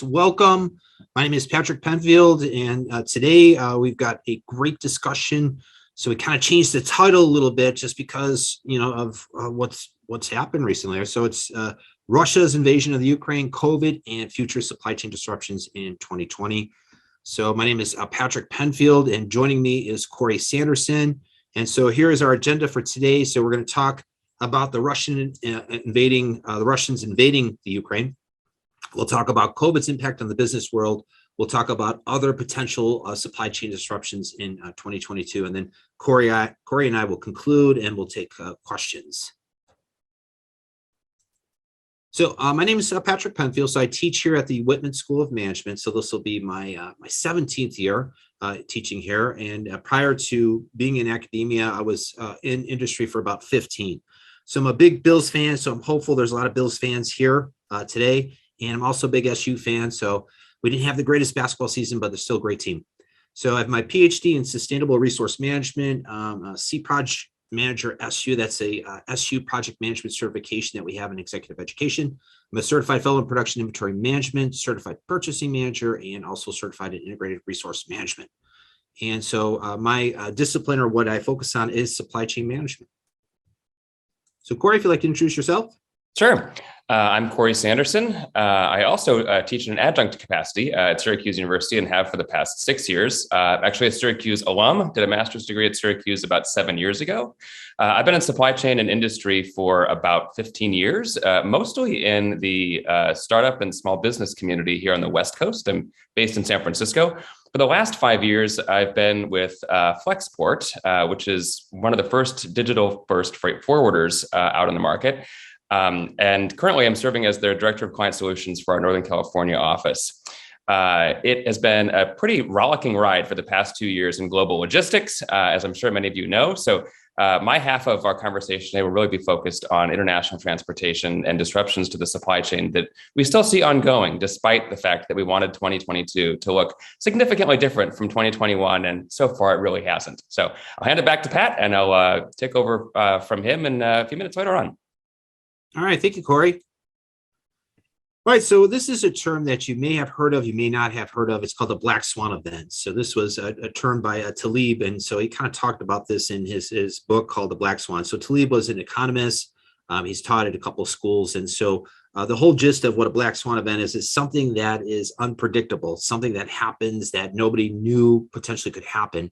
Welcome. My name is Patrick Penfield, and today we've got a great discussion. So we kind of changed the title a little bit just because, of what's happened recently. So it's Russia's invasion of the Ukraine, COVID, and future supply chain disruptions in 2020. So my name is Patrick Penfield, and joining me is Corey Sanderson. And so here is our agenda for today. So we're going to talk about the Russians invading the Ukraine. We'll talk about COVID's impact on the business world. We'll talk about other potential supply chain disruptions in 2022. And then Corey and I will conclude, and we'll take questions. So my name is Patrick Penfield. So I teach here at the Whitman School of Management. So this will be my 17th year teaching here. And prior to being in academia, I was in industry for about 15. So I'm a big Bills fan. So I'm hopeful there's a lot of Bills fans here today. And I'm also a big SU fan. So we didn't have the greatest basketball season, but they're still a great team. So I have my PhD in Sustainable Resource Management, C Project Manager SU. That's a SU Project Management certification that we have in executive education. I'm a certified fellow in production inventory management, certified purchasing manager, and also certified in integrated resource management. And so my discipline, or what I focus on, is supply chain management. So Corey, if you'd like to introduce yourself. Sure. I'm Corey Sanderson. I also teach in an adjunct capacity at Syracuse University and have for the past 6 years. Actually a Syracuse alum, did a master's degree at Syracuse about 7 years ago. I've been in supply chain and industry for about 15 years, mostly in the startup and small business community here on the West Coast. I'm based in San Francisco. For the last 5 years, I've been with Flexport, which is one of the first digital freight forwarders out on the market. And currently I'm serving as their Director of Client Solutions for our Northern California office. It has been a pretty rollicking ride for the past 2 years in global logistics, as I'm sure many of you know. So my half of our conversation today will really be focused on international transportation and disruptions to the supply chain that we still see ongoing, despite the fact that we wanted 2022 to look significantly different from 2021. And so far, it really hasn't. So I'll hand it back to Pat, and I'll take over from him in a few minutes later on. All right, thank you, Corey. All right, so this is a term that you may have heard of, you may not have heard of. It's called the Black Swan event. So this was a term by Taleb, and so he kind of talked about this in his book called The Black Swan. So Taleb was an economist. He's taught at a couple of schools, and so the whole gist of what a Black Swan event is something that is unpredictable, something that happens that nobody knew potentially could happen.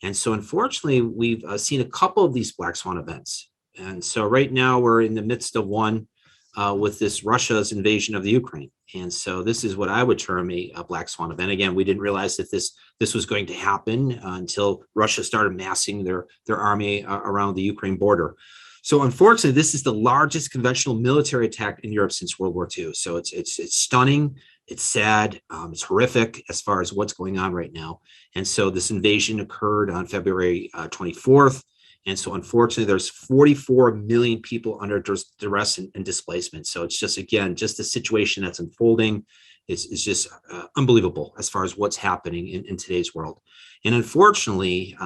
And so unfortunately, we've seen a couple of these Black Swan events. And so right now we're in the midst of one with this Russia's invasion of the Ukraine. And so this is what I would term a Black Swan event. Again, we didn't realize that this was going to happen until Russia started massing their army around the Ukraine border. So unfortunately, this is the largest conventional military attack in Europe since World War II. So it's stunning, it's sad, it's horrific as far as what's going on right now. And so this invasion occurred on February 24th. And so unfortunately, there's 44 million people under duress and displacement. So it's just, again, just the situation that's unfolding is just unbelievable as far as what's happening in today's world. And unfortunately,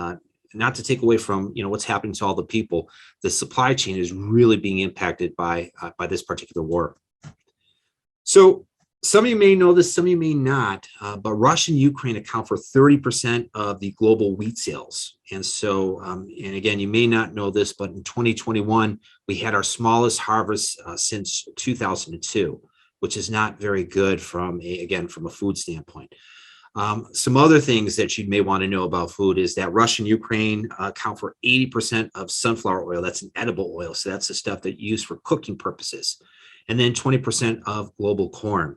not to take away from what's happening to all the people, the supply chain is really being impacted by this particular war. So some of you may know this, some of you may not, but Russia and Ukraine account for 30% of the global wheat sales. And so, and again, you may not know this, but in 2021, we had our smallest harvest since 2002, which is not very good from a food standpoint. Some other things that you may want to know about food is that Russia and Ukraine account for 80% of sunflower oil. That's an edible oil. So that's the stuff that you use for cooking purposes. And then 20% of global corn.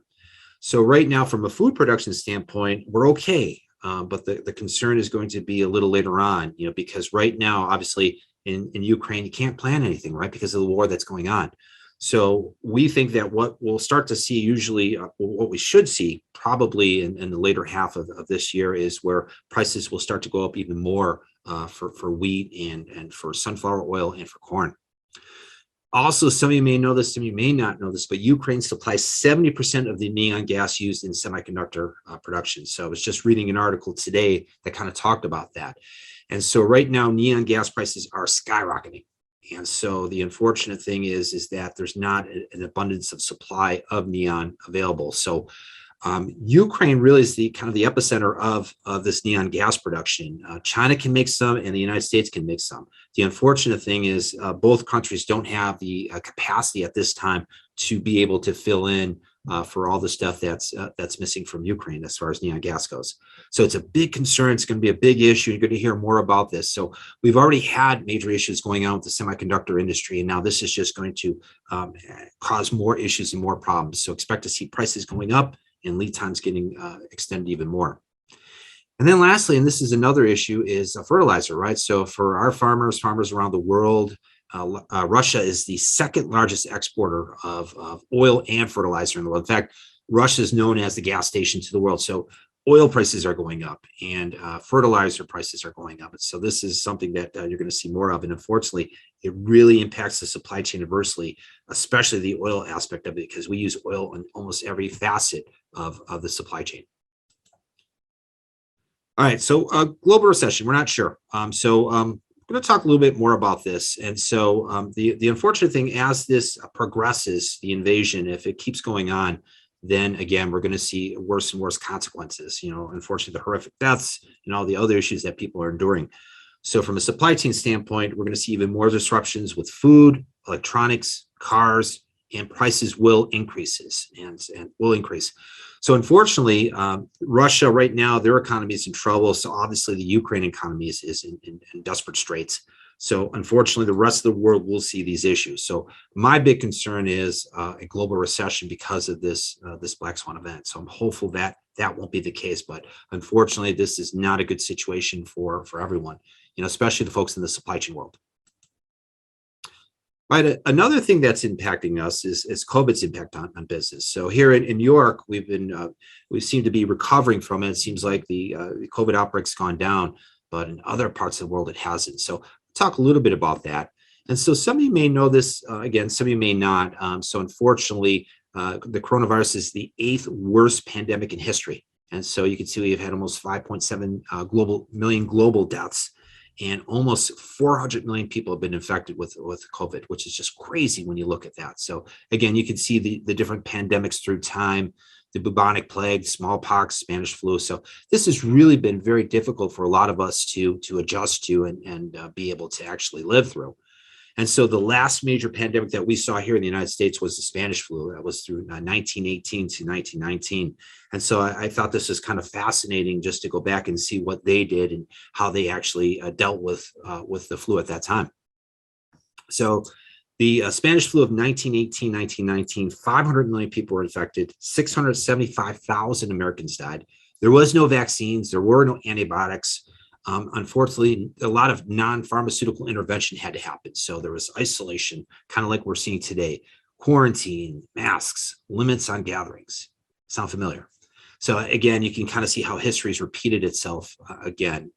So right now, from a food production standpoint, we're okay. But the concern is going to be a little later on, because right now, obviously, in Ukraine, you can't plant anything, right, because of the war that's going on. So we think that what we'll start to see usually, what we should see probably in the later half of this year is where prices will start to go up even more for wheat and for sunflower oil and for corn. Also, some of you may know this, some of you may not know this, but Ukraine supplies 70% of the neon gas used in semiconductor production. So I was just reading an article today that kind of talked about that. And so right now, neon gas prices are skyrocketing. And so the unfortunate thing is that there's not an abundance of supply of neon available. So Ukraine really is the kind of the epicenter of this neon gas production. China can make some, and the United States can make some. The unfortunate thing is both countries don't have the capacity at this time to be able to fill in for all the stuff that's missing from Ukraine as far as neon gas goes. So it's a big concern. It's going to be a big issue. You're going to hear more about this. So we've already had major issues going on with the semiconductor industry, and now this is just going to cause more issues and more problems. So expect to see prices going up and lead times getting extended even more. And then lastly, and this is another issue, is fertilizer, right? So for our farmers around the world, Russia is the second largest exporter of oil and fertilizer in the world. In fact, Russia is known as the gas station to the world. So oil prices are going up and fertilizer prices are going up. And so this is something that you're going to see more of. And unfortunately, it really impacts the supply chain adversely, especially the oil aspect of it, because we use oil in almost every facet of the supply chain. All right, so global recession, we're not sure. I'm going to talk a little bit more about this. And so the unfortunate thing, as this progresses, the invasion, if it keeps going on, then again, we're going to see worse and worse consequences. Unfortunately, the horrific deaths and all the other issues that people are enduring. So from a supply chain standpoint, we're going to see even more disruptions with food, electronics, cars, and prices will increase and will increase. So unfortunately, Russia right now, their economy is in trouble. So obviously the Ukraine economy is in desperate straits. So unfortunately, the rest of the world will see these issues. So my big concern is a global recession because of this Black Swan event. So I'm hopeful that that won't be the case. But unfortunately, this is not a good situation for everyone, especially the folks in the supply chain world. Right. Another thing that's impacting us is COVID's impact on business. So here in New York, we seem to be recovering from it. It seems like the COVID outbreak's gone down, but in other parts of the world, it hasn't. So talk a little bit about that. And so some of you may know this, again, some of you may not. So unfortunately, the coronavirus is the 8th worst pandemic in history. And so you can see we've had almost 5.7 million global deaths. And almost 400 million people have been infected with COVID, which is just crazy when you look at that. So again, you can see the different pandemics through time, the bubonic plague, smallpox, Spanish flu. So this has really been very difficult for a lot of us to adjust to and be able to actually live through. And so the last major pandemic that we saw here in the United States was the Spanish flu. That was through 1918 to 1919. And so I thought this was kind of fascinating just to go back and see what they did and how they actually dealt with the flu at that time. So the Spanish flu of 1918, 1919, 500 million people were infected, 675,000 Americans died. There was no vaccines. There were no antibiotics. Unfortunately, a lot of non-pharmaceutical intervention had to happen. So there was isolation, kind of like we're seeing today, quarantine, masks, limits on gatherings. Sound familiar? So again, you can kind of see how history has repeated itself again.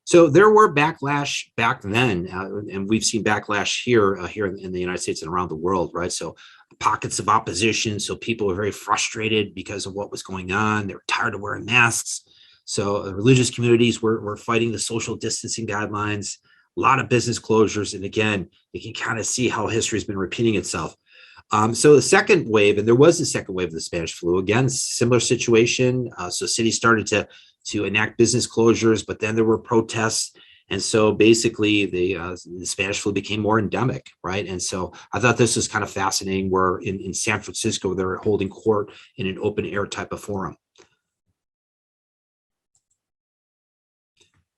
So there were backlash back then, and we've seen backlash here in the United States and around the world, right? So pockets of opposition. So people were very frustrated because of what was going on. They were tired of wearing masks. So religious communities were fighting the social distancing guidelines, a lot of business closures. And again, you can kind of see how history has been repeating itself. So the second wave, and there was a second wave of the Spanish flu, again, similar situation. So cities started to enact business closures, but then there were protests. And so basically the Spanish flu became more endemic, right? And so I thought this was kind of fascinating where in San Francisco, they're holding court in an open air type of forum.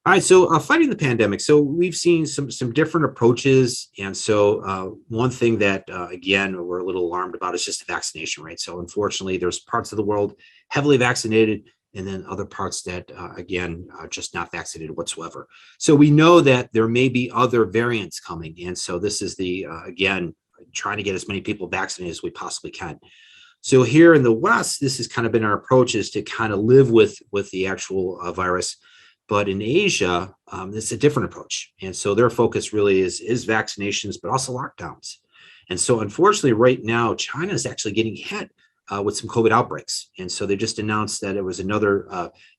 All right, so fighting the pandemic. So we've seen some different approaches. And so one thing that, again, we're a little alarmed about is just the vaccination rate. So unfortunately, there's parts of the world heavily vaccinated, and then other parts that, again, are just not vaccinated whatsoever. So we know that there may be other variants coming. And so this is again, trying to get as many people vaccinated as we possibly can. So here in the West, this has kind of been our approach, is to kind of live with the actual virus. But in Asia, it's a different approach. And so their focus really is vaccinations, but also lockdowns. And so unfortunately, right now, China is actually getting hit with some COVID outbreaks. And so they just announced that it was another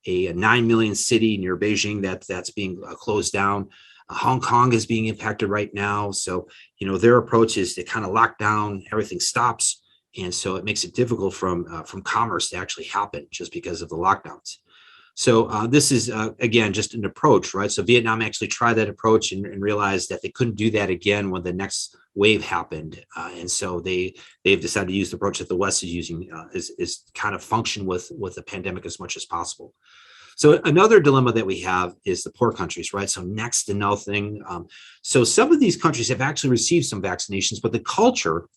a 9 million city near Beijing that's being closed down. Hong Kong is being impacted right now. So, their approach is to kind of lock down, everything stops. And so it makes it difficult from commerce to actually happen just because of the lockdowns. So this is, again, just an approach, right? So Vietnam actually tried that approach and realized that they couldn't do that again when the next wave happened. And so they've decided to use the approach that the West is using, is kind of function with the pandemic as much as possible. So another dilemma that we have is the poor countries, right? So next to nothing. So some of these countries have actually received some vaccinations, but the culture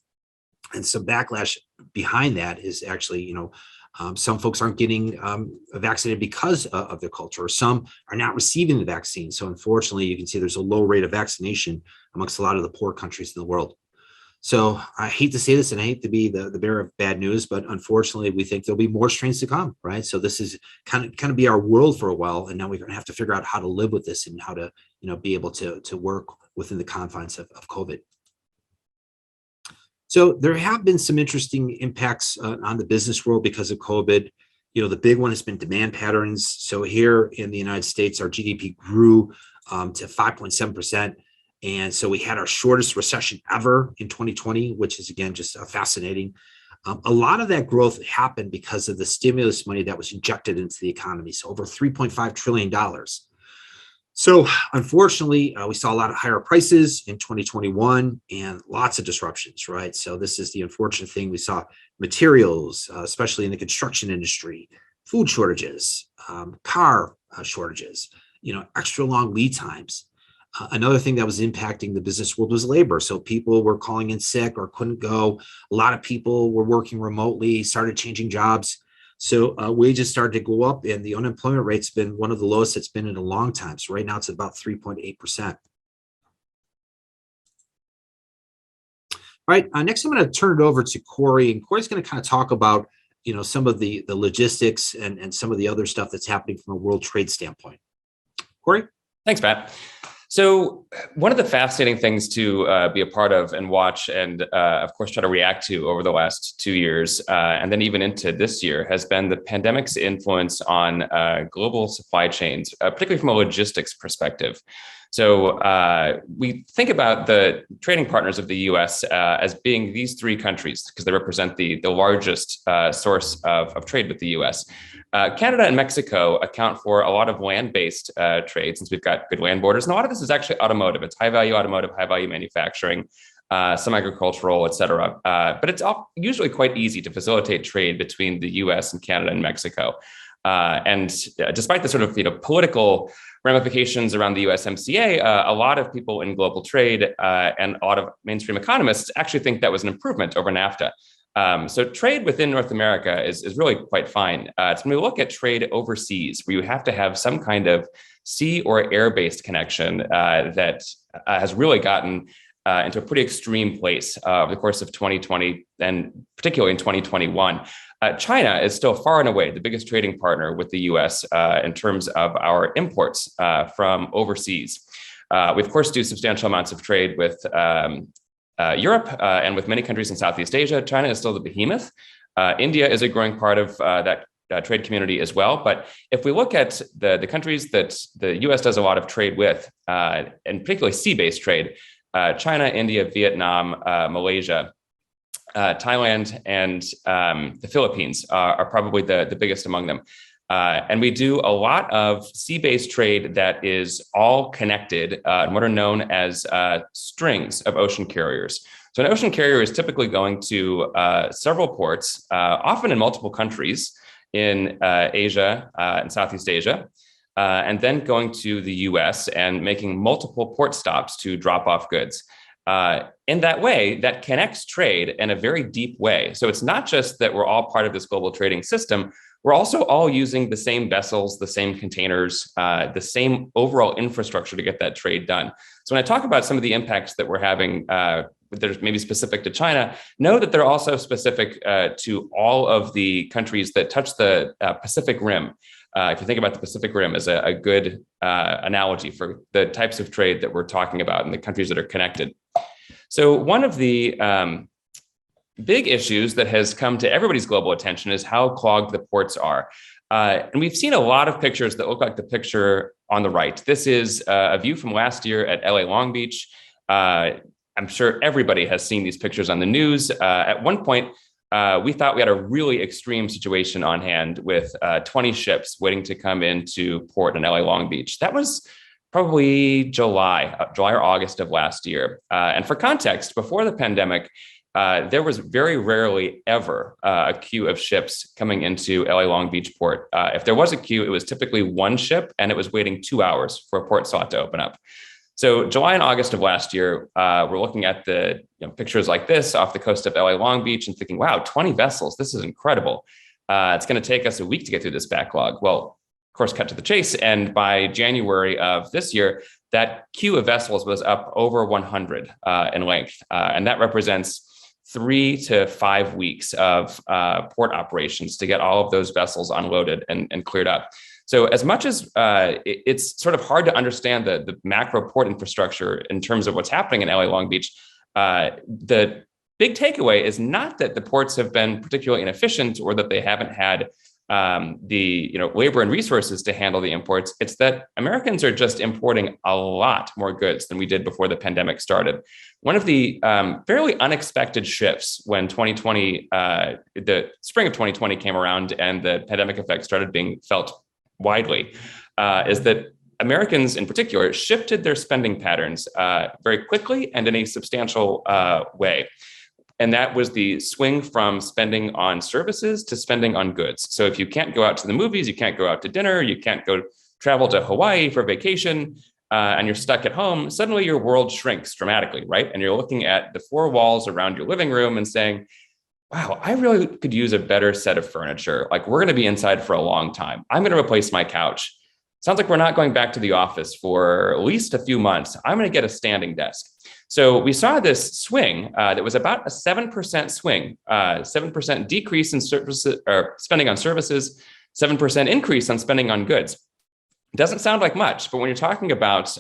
and some backlash behind that is actually, some folks aren't getting vaccinated because of their culture, or some are not receiving the vaccine. So unfortunately, you can see there's a low rate of vaccination amongst a lot of the poor countries in the world. So I hate to say this, and I hate to be the bearer of bad news, but unfortunately, we think there'll be more strains to come, right? So this is kind of be our world for a while, and now we're going to have to figure out how to live with this and how to, be able to work within the confines of COVID. So there have been some interesting impacts on the business world because of COVID. The big one has been demand patterns. So here in the United States, our GDP grew to 5.7%. And so we had our shortest recession ever in 2020, which is, again, just fascinating. A lot of that growth happened because of the stimulus money that was injected into the economy. So over $3.5 trillion. So unfortunately, we saw a lot of higher prices in 2021 and lots of disruptions, right? So this is the unfortunate thing. We saw materials, especially in the construction industry, food shortages, car shortages, extra long lead times. Another thing that was impacting the business world was labor. So people were calling in sick or couldn't go. A lot of people were working remotely, started changing jobs. So wages started to go up, and the unemployment rate's been one of the lowest it's been in a long time. So right now it's about 3.8%. All right, next I'm going to turn it over to Corey, and Corey's going to kind of talk about, some of the logistics and some of the other stuff that's happening from a world trade standpoint. Corey? Thanks, Pat. So one of the fascinating things to be a part of and watch and, of course, try to react to over the last 2 years and then even into this year has been the pandemic's influence on global supply chains, particularly from a logistics perspective. So we think about the trading partners of the U.S. As being these three countries because they represent the largest source of trade with the U.S. Canada and Mexico account for a lot of land-based trade since we've got good land borders. And a lot of this is actually automotive. It's high-value automotive, high-value manufacturing, some agricultural, et cetera. But it's usually quite easy to facilitate trade between the U.S. and Canada and Mexico. And despite the sort of political ramifications around the USMCA, a lot of people in global trade and a lot of mainstream economists actually think that was an improvement over NAFTA. So trade within North America is really quite fine. It's when we look at trade overseas, where you have to have some kind of sea or air-based connection that has really gotten into a pretty extreme place over the course of 2020 and particularly in 2021. China is still far and away the biggest trading partner with the U.S. In terms of our imports from overseas. We, of course, do substantial amounts of trade with Europe and with many countries in Southeast Asia. China is still the behemoth. India is a growing part of that trade community as well. But if we look at the countries that the U.S. does a lot of trade with, and particularly sea-based trade, China, India, Vietnam, Malaysia, Thailand, and the Philippines are probably the biggest among them. And we do a lot of sea-based trade that is all connected in what are known as strings of ocean carriers. So an ocean carrier is typically going to several ports, often in multiple countries in Asia and Southeast Asia, and then going to the US and making multiple port stops to drop off goods. In that way, that connects trade in a very deep way. So it's not just that we're all part of this global trading system, we're also all using the same vessels, the same containers, the same overall infrastructure to get that trade done. So when I talk about some of the impacts that we're having, there's maybe specific to China, know that they're also specific to all of the countries that touch the Pacific Rim. If you think about the Pacific Rim as a good analogy for the types of trade that we're talking about and the countries that are connected. So one of the big issues that has come to everybody's global attention is how clogged the ports are. And we've seen a lot of pictures that look like the picture on the right. This is a view from last year at LA Long Beach. I'm sure everybody has seen these pictures on the news. At one point, we thought we had a really extreme situation on hand with 20 ships waiting to come into port in LA Long Beach. That was probably July or August of last year. And for context, before the pandemic, there was very rarely ever a queue of ships coming into LA Long Beach port. If there was a queue, it was typically one ship, and it was waiting 2 hours for a port slot to open up. So July and August of last year, we're looking at the pictures like this off the coast of LA Long Beach and thinking, wow, 20 vessels, this is incredible. It's going to take us a week to get through this backlog. Well, of course, cut to the chase. And by January of this year, that queue of vessels was up over 100 in length. And that represents 3 to 5 weeks of port operations to get all of those vessels unloaded and cleared up. So as much as it's sort of hard to understand the macro port infrastructure in terms of what's happening in LA Long Beach, the big takeaway is not that the ports have been particularly inefficient or that they haven't had the labor and resources to handle the imports. It's that Americans are just importing a lot more goods than we did before the pandemic started. One of the fairly unexpected shifts when 2020, the spring of 2020 came around and the pandemic effect started being felt widely, is that Americans in particular shifted their spending patterns very quickly and in a substantial way. And that was the swing from spending on services to spending on goods. So if you can't go out to the movies, you can't go out to dinner, you can't go travel to Hawaii for vacation, and you're stuck at home, suddenly your world shrinks dramatically, right? And you're looking at the 4 walls around your living room and saying, wow, I really could use a better set of furniture. Like, we're going to be inside for a long time. I'm going to replace my couch. Sounds like we're not going back to the office for at least a few months. I'm going to get a standing desk. So we saw this swing that was about a 7% swing, 7% decrease in services or spending on services, 7% increase on spending on goods. It doesn't sound like much, but when you're talking about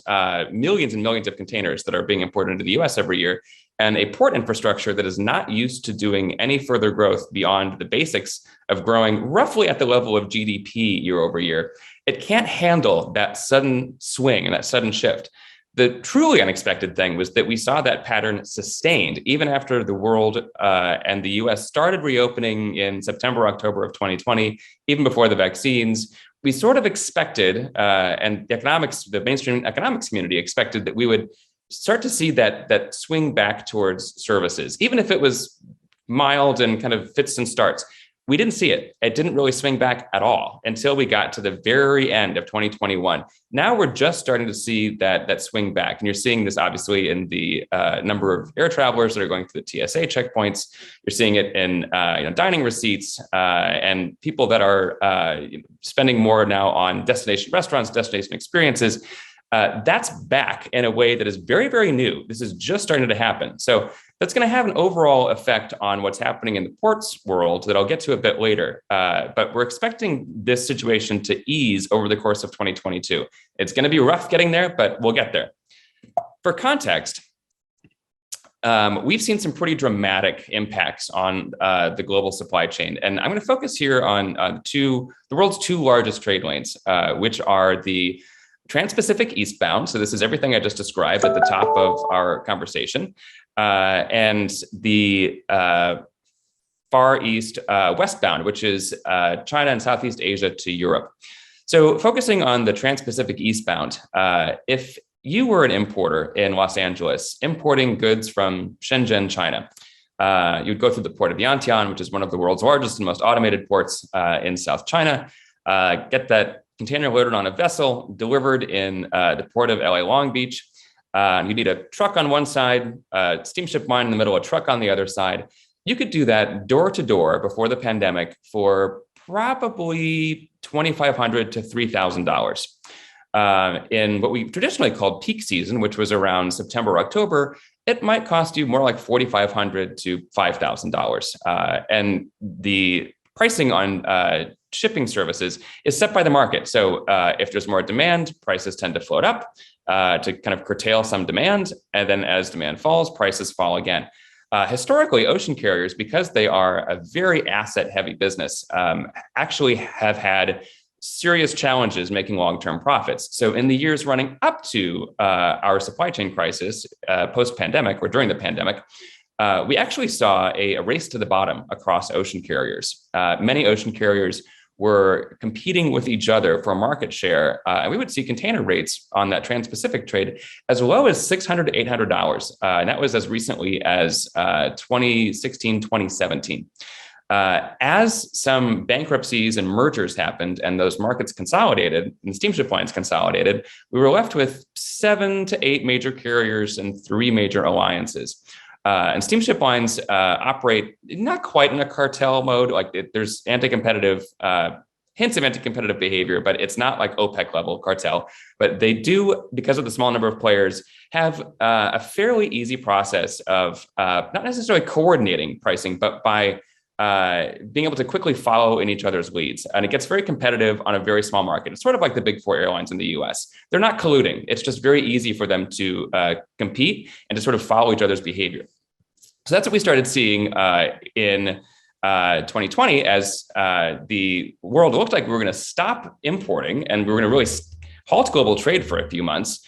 millions and millions of containers that are being imported into the US every year, and a port infrastructure that is not used to doing any further growth beyond the basics of growing roughly at the level of GDP year over year, it can't handle that sudden swing and that sudden shift. The truly unexpected thing was that we saw that pattern sustained even after the world and the US started reopening in September, October of 2020, even before the vaccines. We sort of expected, and the mainstream economics community expected, that we would start to see that swing back towards services, even if it was mild and kind of fits and starts. We didn't see it. It didn't really swing back at all until we got to the very end of 2021. Now we're just starting to see that swing back. And you're seeing this obviously in the number of air travelers that are going through the TSA checkpoints. You're seeing it in dining receipts and people that are spending more now on destination restaurants, destination experiences. That's back in a way that is very, very new. This is just starting to happen. So that's going to have an overall effect on what's happening in the ports world that I'll get to a bit later. But we're expecting this situation to ease over the course of 2022. It's going to be rough getting there, but we'll get there. For context, we've seen some pretty dramatic impacts on the global supply chain. And I'm going to focus here on the world's 2 largest trade lanes, which are the Trans-Pacific eastbound. So this is everything I just described at the top of our conversation. And the Far East westbound, which is China and Southeast Asia to Europe. So focusing on the Trans-Pacific eastbound, if you were an importer in Los Angeles, importing goods from Shenzhen, China, you'd go through the port of Yantian, which is one of the world's largest and most automated ports in South China, get that container loaded on a vessel, delivered in the port of LA Long Beach. You need a truck on one side, a steamship line in the middle, a truck on the other side. You could do that door to door before the pandemic for probably $2,500 to $3,000. In what we traditionally called peak season, which was around September, October, it might cost you more like $4,500 to $5,000. And the pricing on shipping services is set by the market. So if there's more demand, prices tend to float up to kind of curtail some demand. And then as demand falls, prices fall again. Historically, ocean carriers, because they are a very asset-heavy business, actually have had serious challenges making long-term profits. So in the years running up to our supply chain crisis, post-pandemic or during the pandemic, we actually saw a race to the bottom across ocean carriers. Many ocean carriers were competing with each other for market share. And we would see container rates on that Trans-Pacific trade as low as $600 to $800. And that was as recently as 2016, 2017. As some bankruptcies and mergers happened and those markets consolidated and steamship lines consolidated, we were left with 7 to 8 major carriers and 3 major alliances. And steamship lines operate not quite in a cartel mode. There's anti-competitive hints of anti-competitive behavior, but it's not like OPEC level cartel. But they do, because of the small number of players, have a fairly easy process of not necessarily coordinating pricing, but by being able to quickly follow in each other's leads. And it gets very competitive on a very small market. It's sort of like the big 4 airlines in the US. They're not colluding. It's just very easy for them to compete and to sort of follow each other's behavior. So that's what we started seeing in 2020 as the world looked like we were going to stop importing and we were going to really halt global trade for a few months.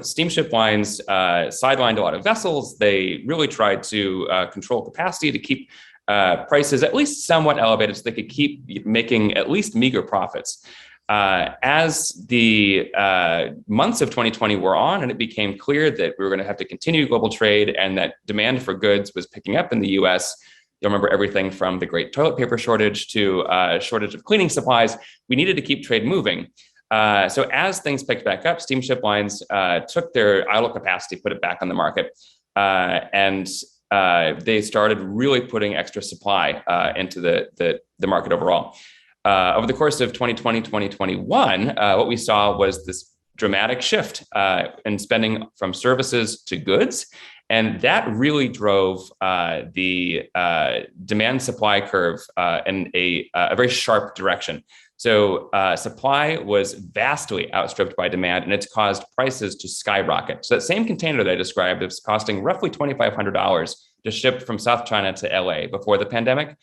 Steamship lines sidelined a lot of vessels. They really tried to control capacity to keep prices at least somewhat elevated so they could keep making at least meager profits. As the months of 2020 were on and it became clear that we were going to have to continue global trade and that demand for goods was picking up in the US, you'll remember everything from the great toilet paper shortage to shortage of cleaning supplies. We needed to keep trade moving. So as things picked back up, steamship lines took their idle capacity, put it back on the market, and they started really putting extra supply into the market overall. Over the course of 2020, 2021, what we saw was this dramatic shift in spending from services to goods. And that really drove the demand supply curve in a very sharp direction. So supply was vastly outstripped by demand, and it's caused prices to skyrocket. So that same container that I described is costing roughly $2,500 to ship from South China to LA before the pandemic.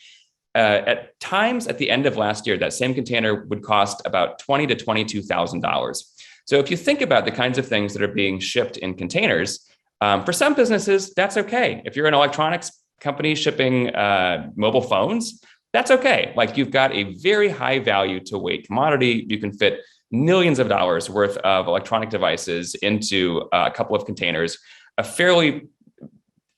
At times at the end of last year, that same container would cost about $20,000 to $22,000. So if you think about the kinds of things that are being shipped in containers, for some businesses, that's okay. If you're an electronics company shipping mobile phones, that's okay. Like you've got a very high value to weight commodity. You can fit millions of dollars worth of electronic devices into a couple of containers. A fairly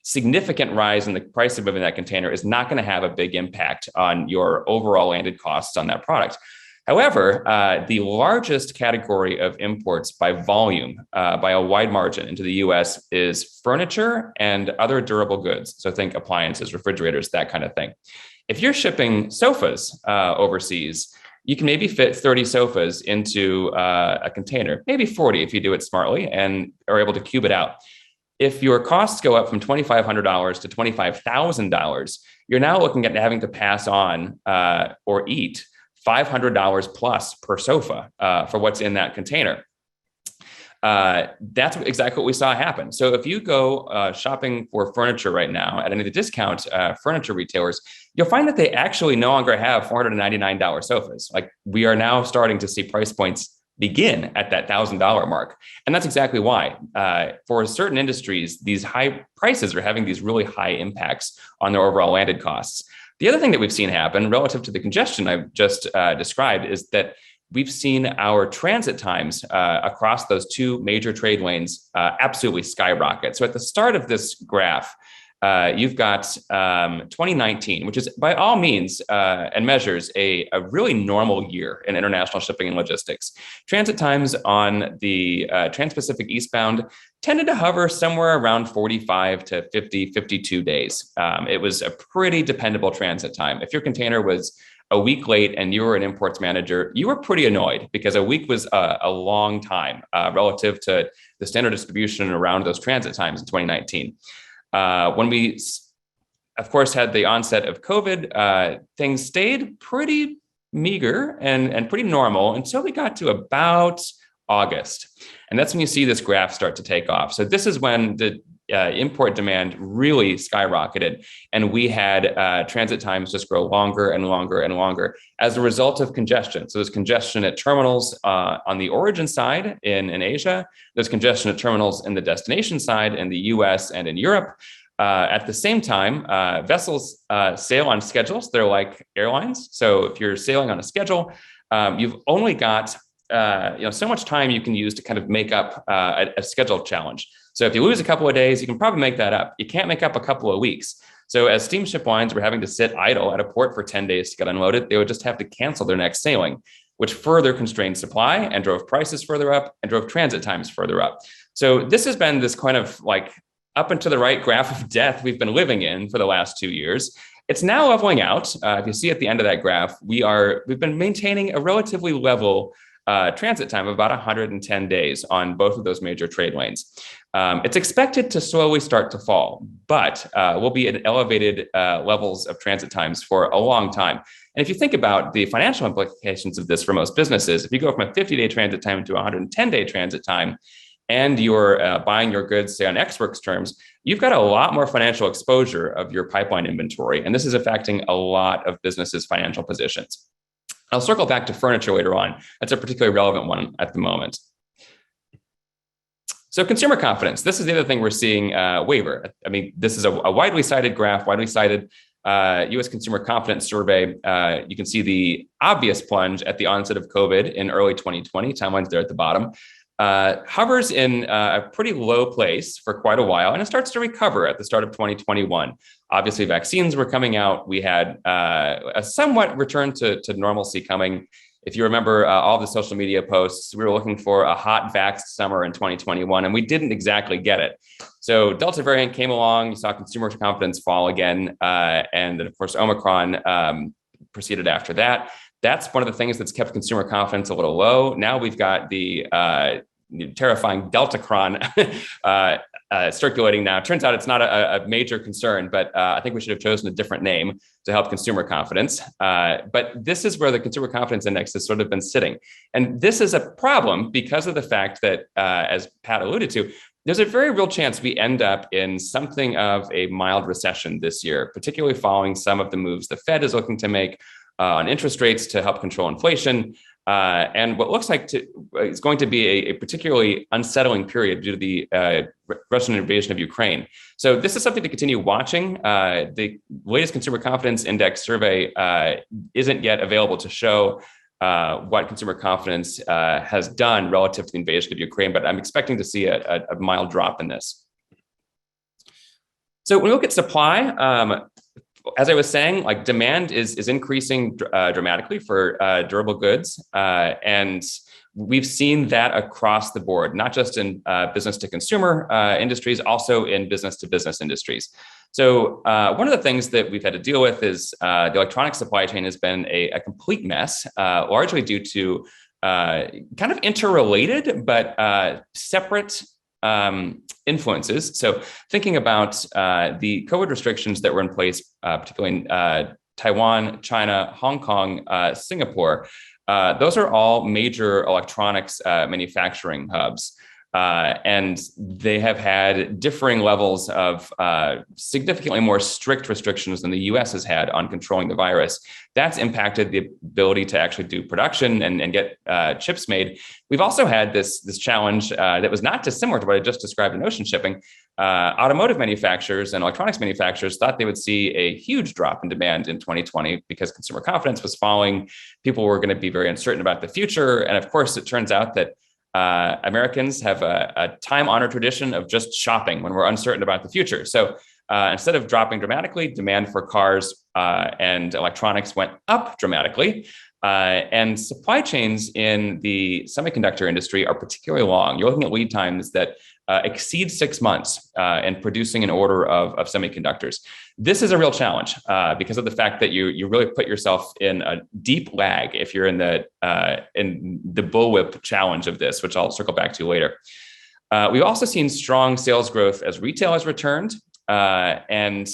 significant rise in the price of moving that container is not going to have a big impact on your overall landed costs on that product. However, the largest category of imports by volume, by a wide margin into the US, is furniture and other durable goods. So think appliances, refrigerators, that kind of thing. If you're shipping sofas overseas, you can maybe fit 30 sofas into a container, maybe 40 if you do it smartly and are able to cube it out. If your costs go up from $2,500 to $25,000, you're now looking at having to pass on or eat $500 plus per sofa for what's in that container. That's exactly what we saw happen. So if you go shopping for furniture right now at any of the discount furniture retailers, you'll find that they actually no longer have $499 sofas. Like we are now starting to see price points begin at that $1,000 mark. And that's exactly why. For certain industries, these high prices are having these really high impacts on their overall landed costs. The other thing that we've seen happen relative to the congestion I've just described is that we've seen our transit times across those 2 major trade lanes absolutely skyrocket. So at the start of this graph, you've got 2019, which is by all means and measures a really normal year in international shipping and logistics. Transit times on the Trans-Pacific eastbound tended to hover somewhere around 45 to 50, 52 days. It was a pretty dependable transit time. If your container was a week late and you were an imports manager, you were pretty annoyed because a week was a long time relative to the standard distribution around those transit times in 2019. When we, of course, had the onset of COVID, things stayed pretty meager and pretty normal until we got to about August. And that's when you see this graph start to take off. So this is when the import demand really skyrocketed, and we had transit times just grow longer and longer and longer as a result of congestion. So there's congestion at terminals on the origin side in Asia. There's congestion at terminals in the destination side in the US and in Europe. At the same time, vessels sail on schedules. They're like airlines. So if you're sailing on a schedule, you've only got so much time you can use to kind of make up a schedule challenge. So if you lose a couple of days, you can probably make that up. You can't make up a couple of weeks. So as steamship lines were having to sit idle at a port for 10 days to get unloaded, they would just have to cancel their next sailing, which further constrained supply and drove prices further up and drove transit times further up. So this has been this kind of like up and to the right graph of death we've been living in for the last 2 years. It's now leveling out. If you see at the end of that graph, we've been maintaining a relatively level transit time of about 110 days on both of those major trade lanes. It's expected to slowly start to fall, but we'll be at elevated levels of transit times for a long time. And if you think about the financial implications of this for most businesses, if you go from a 50-day transit time to a 110-day transit time, and you're buying your goods, say on ex-works terms, you've got a lot more financial exposure of your pipeline inventory. And this is affecting a lot of businesses' financial positions. I'll circle back to furniture later on. That's a particularly relevant one at the moment. So consumer confidence, this is the other thing we're seeing waver. I mean, this is a widely cited graph, widely cited U.S. consumer confidence survey. You can see the obvious plunge at the onset of COVID in early 2020, timeline's there at the bottom. Hovers in a pretty low place for quite a while, and it starts to recover at the start of 2021. Obviously, vaccines were coming out. We had a somewhat return to normalcy coming. If you remember all the social media posts, we were looking for a hot vax summer in 2021, and we didn't exactly get it. So Delta variant came along, you saw consumer confidence fall again, and then of course Omicron proceeded after that. That's one of the things that's kept consumer confidence a little low. Now we've got the terrifying Deltacron circulating now. Turns out it's not a major concern, but I think we should have chosen a different name to help consumer confidence. But this is where the consumer confidence index has sort of been sitting. And this is a problem because of the fact that, as Pat alluded to, there's a very real chance we end up in something of a mild recession this year, particularly following some of the moves the Fed is looking to make on interest rates to help control inflation. And what looks like is going to be a particularly unsettling period due to the Russian invasion of Ukraine. So this is something to continue watching. The latest consumer confidence index survey isn't yet available to show what consumer confidence has done relative to the invasion of Ukraine, but I'm expecting to see a mild drop in this. So when we look at supply, as I was saying, like demand is increasing dramatically for durable goods, and we've seen that across the board, not just in business to consumer industries, also in business to business industries. So one of the things that we've had to deal with is the electronic supply chain has been a complete mess, largely due to kind of interrelated but separate influences. So thinking about the COVID restrictions that were in place, particularly in Taiwan, China, Hong Kong, Singapore, those are all major electronics manufacturing hubs. And they have had differing levels of significantly more strict restrictions than the US has had on controlling the virus. That's impacted the ability to actually do production and get chips made. We've also had this challenge that was not dissimilar to what I just described in ocean shipping. Automotive manufacturers and electronics manufacturers thought they would see a huge drop in demand in 2020 because consumer confidence was falling. People were going to be very uncertain about the future. And of course, it turns out that Americans have a time-honored tradition of just shopping when we're uncertain about the future. So instead of dropping dramatically, demand for cars and electronics went up dramatically. And supply chains in the semiconductor industry are particularly long. You're looking at lead times that exceed 6 months in producing an order of semiconductors. This is a real challenge because of the fact that you really put yourself in a deep lag if you're in the bullwhip challenge of this, which I'll circle back to later. We've also seen strong sales growth as retail has returned, and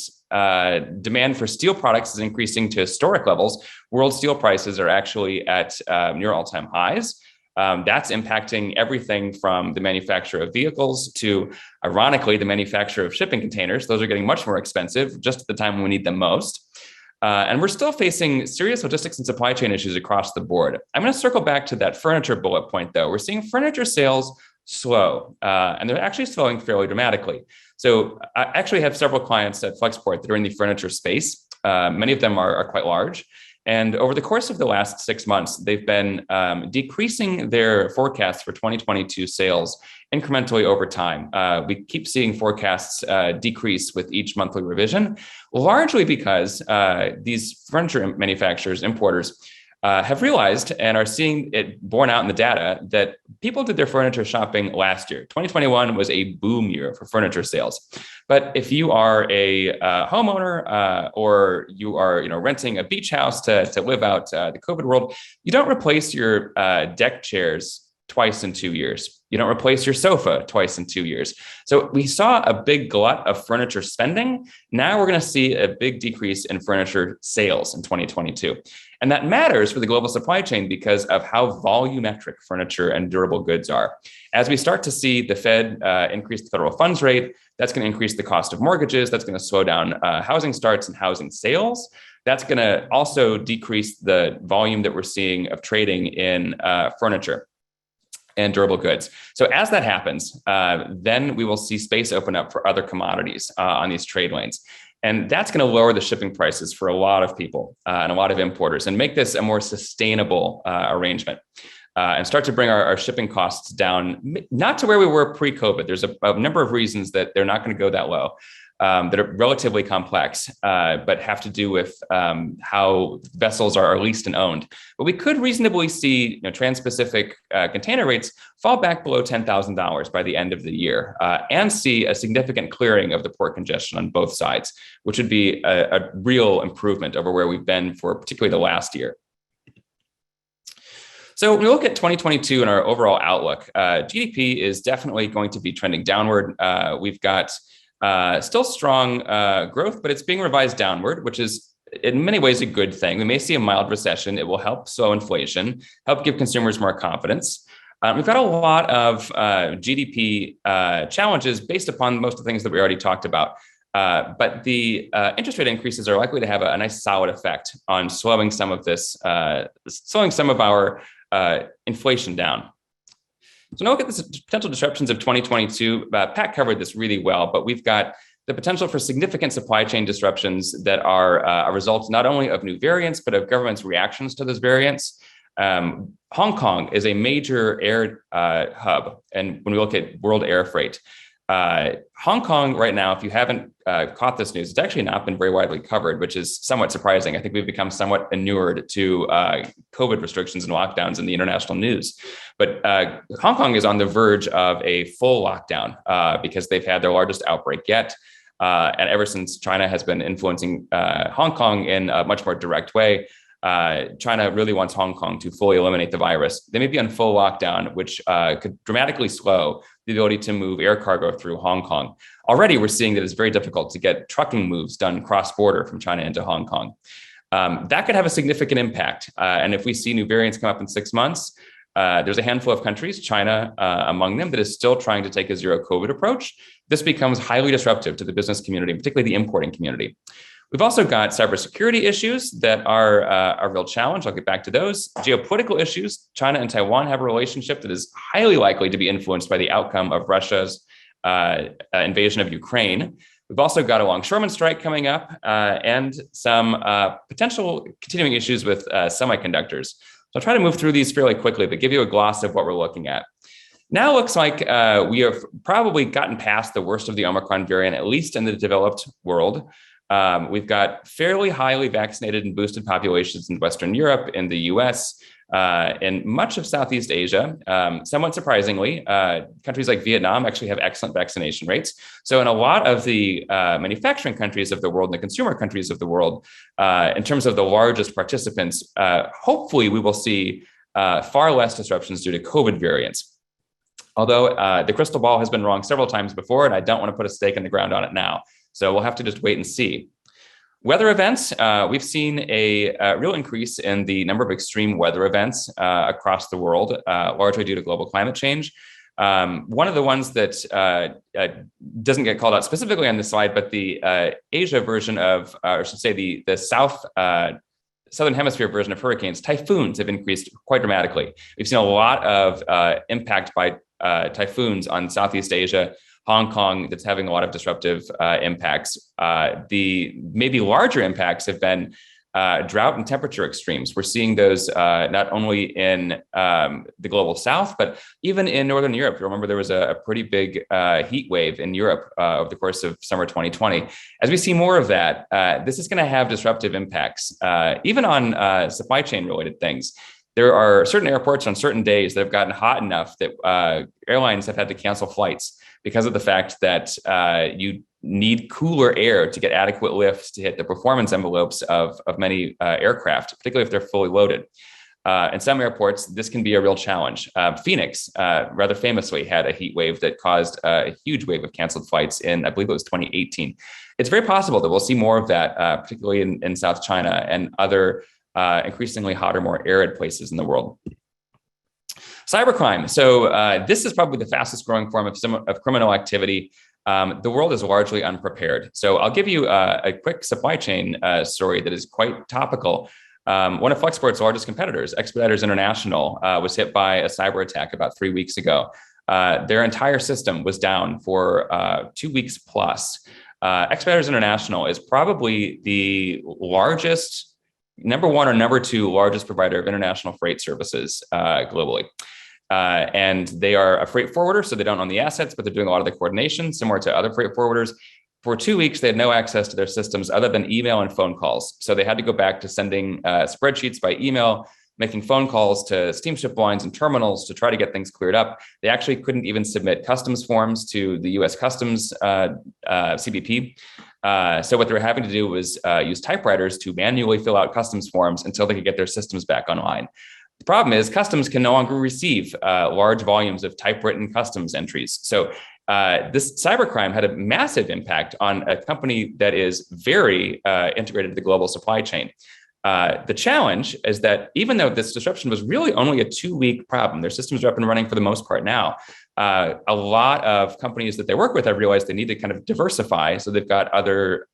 demand for steel products is increasing to historic levels. World steel prices are actually at near all-time highs. That's impacting everything from the manufacture of vehicles to, ironically, the manufacture of shipping containers. Those are getting much more expensive just at the time when we need them most. And we're still facing serious logistics and supply chain issues across the board. I'm going to circle back to that furniture bullet point, though. We're seeing furniture sales slow, and they're actually slowing fairly dramatically. So I actually have several clients at Flexport that are in the furniture space. Many of them are quite large. And over the course of the last 6 months, they've been decreasing their forecasts for 2022 sales incrementally over time. We keep seeing forecasts decrease with each monthly revision, largely because these furniture manufacturers, importers, have realized and are seeing it borne out in the data that people did their furniture shopping last year. 2021 was a boom year for furniture sales. But if you are a homeowner or you are renting a beach house to live out the COVID world, you don't replace your deck chairs twice in 2 years. You don't replace your sofa twice in 2 years. So we saw a big glut of furniture spending. Now we're going to see a big decrease in furniture sales in 2022. And that matters for the global supply chain because of how volumetric furniture and durable goods are. As we start to see the Fed increase the federal funds rate, that's going to increase the cost of mortgages. That's going to slow down housing starts and housing sales. That's going to also decrease the volume that we're seeing of trading in furniture and durable goods. So as that happens, then we will see space open up for other commodities on these trade lanes. And that's going to lower the shipping prices for a lot of people and a lot of importers and make this a more sustainable arrangement and start to bring our shipping costs down, not to where we were pre-COVID. There's a number of reasons that they're not going to go that low. That are relatively complex, but have to do with how vessels are leased and owned. But we could reasonably see trans-Pacific container rates fall back below $10,000 by the end of the year and see a significant clearing of the port congestion on both sides, which would be a real improvement over where we've been for particularly the last year. So when we look at 2022 and our overall outlook, GDP is definitely going to be trending downward. We've got still strong growth, but it's being revised downward, which is in many ways a good thing. We may see a mild recession. It will help slow inflation, help give consumers more confidence. We've got a lot of GDP challenges based upon most of the things that we already talked about. But the interest rate increases are likely to have a nice solid effect on slowing some of this, slowing some of our inflation down. So now look at the potential disruptions of 2022. Pat covered this really well, but we've got the potential for significant supply chain disruptions that are a result not only of new variants, but of governments' reactions to those variants. Hong Kong is a major air hub. And when we look at world air freight, Hong Kong right now, if you haven't caught this news, it's actually not been very widely covered, which is somewhat surprising. I think we've become somewhat inured to COVID restrictions and lockdowns in the international news. But Hong Kong is on the verge of a full lockdown because they've had their largest outbreak yet. And ever since China has been influencing Hong Kong in a much more direct way, China really wants Hong Kong to fully eliminate the virus. They may be on full lockdown, which could dramatically slow the ability to move air cargo through Hong Kong. Already, we're seeing that it's very difficult to get trucking moves done cross-border from China into Hong Kong. That could have a significant impact. And if we see new variants come up in 6 months, there's a handful of countries, China among them, that is still trying to take a zero COVID approach. This becomes highly disruptive to the business community, particularly the importing community. We've also got cybersecurity issues that are a real challenge. I'll get back to those. Geopolitical issues. China and Taiwan have a relationship that is highly likely to be influenced by the outcome of Russia's invasion of Ukraine. We've also got a longshoreman strike coming up and some potential continuing issues with semi-conductors. So I'll try to move through these fairly quickly, but give you a gloss of what we're looking at. Now looks like we have probably gotten past the worst of the Omicron variant, at least in the developed world. We've got fairly highly vaccinated and boosted populations in Western Europe, in the US, in much of Southeast Asia. Somewhat surprisingly, countries like Vietnam actually have excellent vaccination rates. So in a lot of the manufacturing countries of the world and the consumer countries of the world, in terms of the largest participants, hopefully we will see far less disruptions due to COVID variants. Although the crystal ball has been wrong several times before, and I don't want to put a stake in the ground on it now. So we'll have to just wait and see. Weather events, we've seen a real increase in the number of extreme weather events across the world, largely due to global climate change. One of the ones that doesn't get called out specifically on this slide, but the Asia version of, or I should say the Southern Hemisphere version of hurricanes, typhoons have increased quite dramatically. We've seen a lot of impact by typhoons on Southeast Asia, Hong Kong, that's having a lot of disruptive impacts. The maybe larger impacts have been drought and temperature extremes. We're seeing those not only in the global south, but even in Northern Europe. You remember there was a pretty big heat wave in Europe over the course of summer 2020. As we see more of that, this is going to have disruptive impacts, even on supply chain related things. There are certain airports on certain days that have gotten hot enough that airlines have had to cancel flights because of the fact that you need cooler air to get adequate lift to hit the performance envelopes of many aircraft, particularly if they're fully loaded. In some airports, this can be a real challenge. Phoenix, rather famously, had a heat wave that caused a huge wave of canceled flights in, I believe it was 2018. It's very possible that we'll see more of that, particularly in South China and other increasingly hotter, more arid places in the world. Cybercrime. So this is probably the fastest growing form of criminal activity. The world is largely unprepared. So I'll give you a quick supply chain story that is quite topical. One of Flexport's largest competitors, Expeditors International, was hit by a cyber attack about 3 weeks ago. Their entire system was down for 2 weeks plus. Expeditors International is probably the largest, number one or number two largest provider of international freight services globally. And they are a freight forwarder, so they don't own the assets, but they're doing a lot of the coordination, similar to other freight forwarders. For 2 weeks, they had no access to their systems other than email and phone calls. So they had to go back to sending spreadsheets by email, making phone calls to steamship lines and terminals to try to get things cleared up. They actually couldn't even submit customs forms to the US Customs CBP. So what they were having to do was use typewriters to manually fill out customs forms until they could get their systems back online. The problem is customs can no longer receive large volumes of typewritten customs entries. So this cybercrime had a massive impact on a company that is very integrated to the global supply chain. The challenge is that even though this disruption was really only a 2-week problem, their systems are up and running for the most part now. A lot of companies that they work with have realized they need to kind of diversify. So they've got other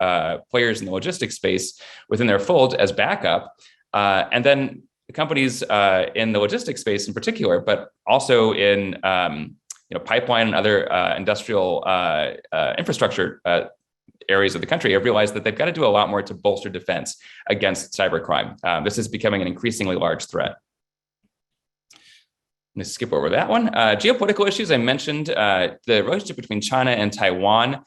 players in the logistics space within their fold as backup. And then the companies in the logistics space in particular, but also in pipeline and other industrial infrastructure areas of the country have realized that they've got to do a lot more to bolster defense against cybercrime. This is becoming an increasingly large threat. I'm going to skip over that one. Geopolitical issues, I mentioned the relationship between China and Taiwan.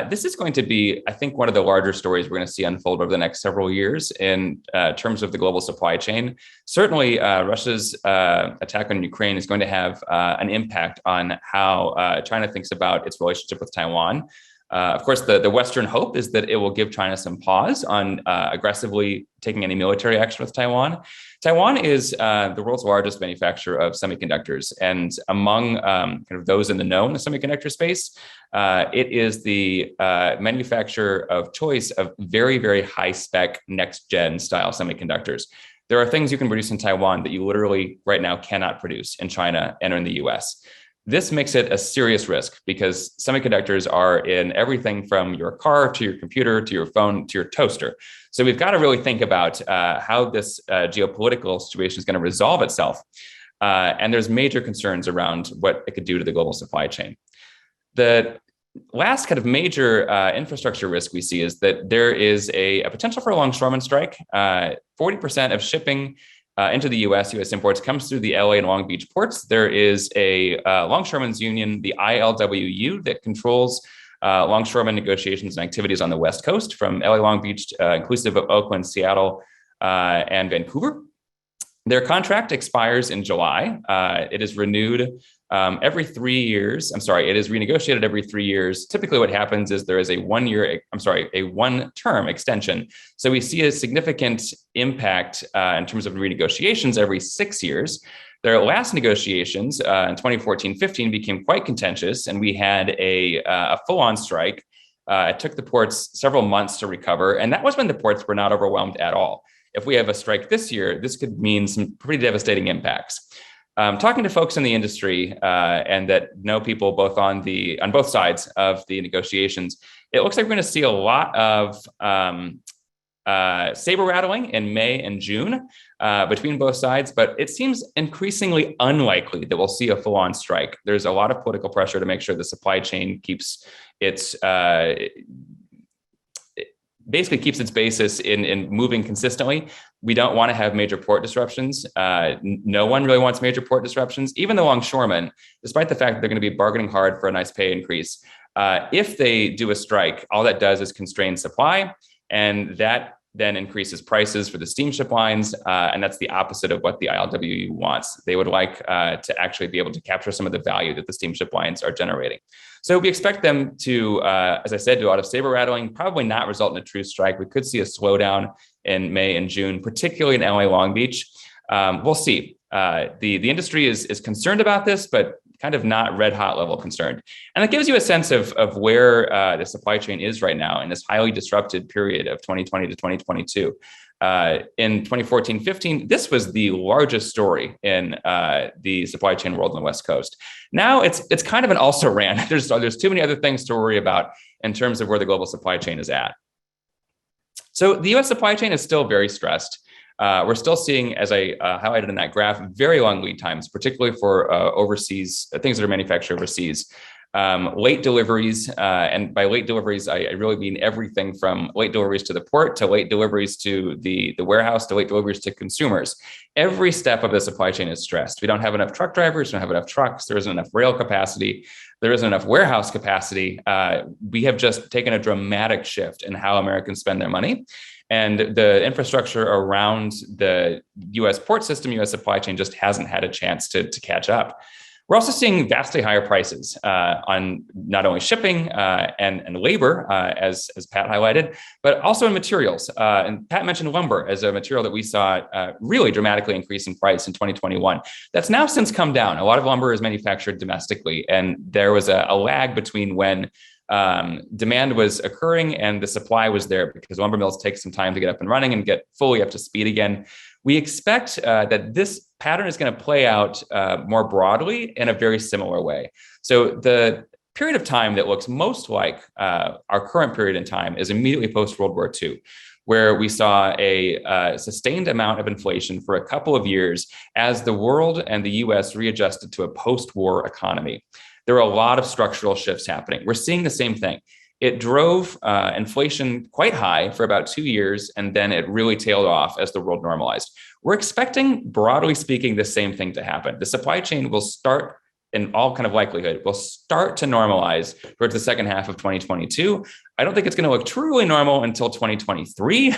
This is going to be, I think, one of the larger stories we're going to see unfold over the next several years in terms of the global supply chain. Certainly, Russia's attack on Ukraine is going to have an impact on how China thinks about its relationship with Taiwan. Of course, the Western hope is that it will give China some pause on aggressively taking any military action with Taiwan. Taiwan is the world's largest manufacturer of semiconductors. And among kind of those in the know in the semiconductor space, it is the manufacturer of choice of very, very high spec next gen style semiconductors. There are things you can produce in Taiwan that you literally right now cannot produce in China and in the US. This makes it a serious risk because semiconductors are in everything from your car to your computer to your phone to your toaster. So we've got to really think about how this geopolitical situation is going to resolve itself. And there's major concerns around what it could do to the global supply chain. The last kind of major infrastructure risk we see is that there is a potential for a longshoreman strike. 40% of shipping into the US imports comes through the LA and Long Beach ports. There is a longshoremen's union, the ILWU, that controls longshoreman negotiations and activities on the West Coast from LA, Long Beach, inclusive of Oakland, Seattle, and Vancouver. Their contract expires in July. It is renewed every 3 years. It is renegotiated every 3 years. Typically what happens is there is a one-term extension. So we see a significant impact in terms of renegotiations every 6 years. Their last negotiations in 2014-15 became quite contentious, and we had a full-on strike. It took the ports several months to recover, and that was when the ports were not overwhelmed at all. If we have a strike this year, this could mean some pretty devastating impacts. Talking to folks in the industry and that know people both on both sides of the negotiations, it looks like we're going to see a lot of saber rattling in May and June between both sides, but it seems increasingly unlikely that we'll see a full-on strike. There's a lot of political pressure to make sure the supply chain keeps its basically keeps its basis in moving consistently. We don't want to have major port disruptions. No one really wants major port disruptions. Even the longshoremen, despite the fact that they're going to be bargaining hard for a nice pay increase, if they do a strike, all that does is constrain supply, and that then increases prices for the steamship lines, and that's the opposite of what the ILWU wants. They would like to actually be able to capture some of the value that the steamship lines are generating. So we expect them to, as I said, do a lot of saber rattling, probably not result in a true strike. We could see a slowdown in May and June, particularly in LA Long Beach. We'll see. The industry is concerned about this, but kind of not red hot level concerned. And that gives you a sense of where the supply chain is right now in this highly disrupted period of 2020 to 2022. In 2014-15, this was the largest story in the supply chain world on the West Coast. Now it's kind of an also-ran. There's too many other things to worry about in terms of where the global supply chain is at. So the US supply chain is still very stressed. We're still seeing, as I highlighted in that graph, very long lead times, particularly for overseas things that are manufactured overseas. Late deliveries, and by late deliveries, I really mean everything from late deliveries to the port, to late deliveries to the warehouse, to late deliveries to consumers. Every step of the supply chain is stressed. We don't have enough truck drivers, we don't have enough trucks, there isn't enough rail capacity, there isn't enough warehouse capacity. We have just taken a dramatic shift in how Americans spend their money. And the infrastructure around the US port system, US supply chain just hasn't had a chance to catch up. We're also seeing vastly higher prices on not only shipping and labor, as Pat highlighted, but also in materials. And Pat mentioned lumber as a material that we saw really dramatically increase in price in 2021. That's now since come down. A lot of lumber is manufactured domestically, and there was a lag between when demand was occurring and the supply was there, because lumber mills take some time to get up and running and get fully up to speed again. We expect that this pattern is going to play out more broadly in a very similar way. So the period of time that looks most like our current period in time is immediately post World War II, where we saw a sustained amount of inflation for a couple of years as the world and the US readjusted to a post-war economy. There were a lot of structural shifts happening. We're seeing the same thing. It drove inflation quite high for about 2 years, and then it really tailed off as the world normalized. We're expecting, broadly speaking, the same thing to happen. The supply chain will start, in all kind of likelihood, will start to normalize towards the second half of 2022. I don't think it's going to look truly normal until 2023,